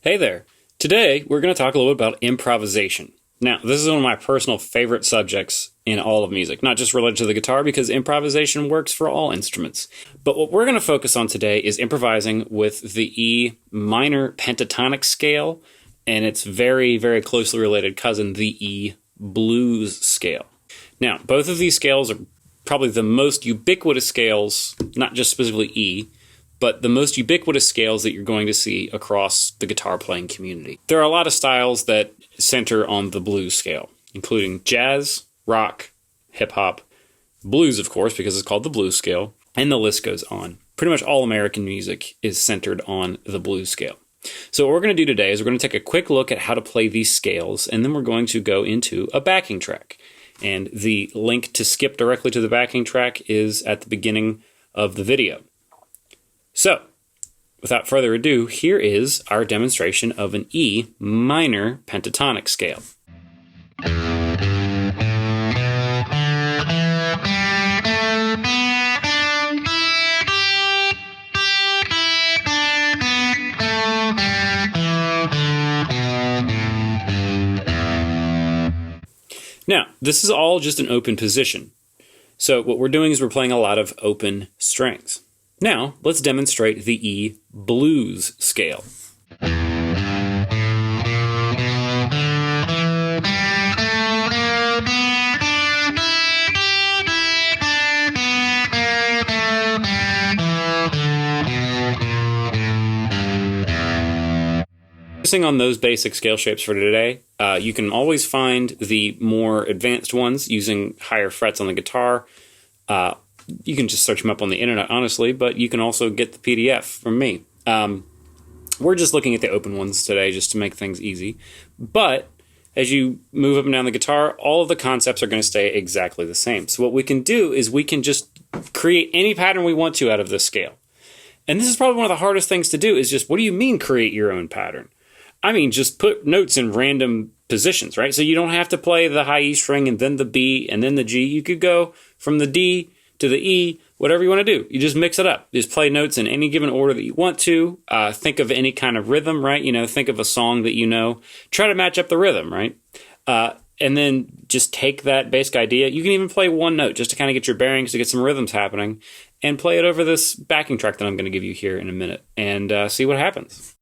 Hey there. Today, we're going to talk a little bit about improvisation. Now, this is one of my personal favorite subjects in all of music, not just related to the guitar, because improvisation works for all instruments. But what we're going to focus on today is improvising with the E Minor Pentatonic scale, and its very, very closely related cousin, the E Blues scale. Now, both of these scales are probably the most ubiquitous scales, not just specifically E, but the most ubiquitous scales that you're going to see across the guitar playing community. There are a lot of styles that center on the blues scale, including jazz, rock, hip-hop, blues, of course, because it's called the blues scale, and the list goes on. Pretty much all American music is centered on the blues scale. So what we're going to do today is we're going to take a quick look at how to play these scales, and then we're going to go into a backing track. And the link to skip directly to the backing track is at the beginning of the video. So, without further ado, here is our demonstration of an E minor pentatonic scale. Now, this is all just an open position. So what we're doing is we're playing a lot of open strings. Now, let's demonstrate the E blues scale. Focusing on those basic scale shapes for today, you can always find the more advanced ones using higher frets on the guitar. You can just search them up on the internet, honestly, but you can also get the PDF from me. We're just looking at the open ones today just to make things easy. But as you move up and down the guitar, all of the concepts are going to stay exactly the same. So what we can do is we can just create any pattern we want to out of this scale. And this is probably one of the hardest things to do is just, what do you mean create your own pattern? I mean, just put notes in random positions, right? So you don't have to play the high E string and then the B and then the G. You could go from the D to the E, whatever you want to do. You just mix it up. You just play notes in any given order that you want to. Think of any kind of rhythm, right? Think of a song that you know. Try to match up the rhythm, right? And then just take that basic idea. You can even play one note just to kind of get your bearings, to get some rhythms happening, and play it over this backing track that I'm going to give you here in a minute, and see what happens.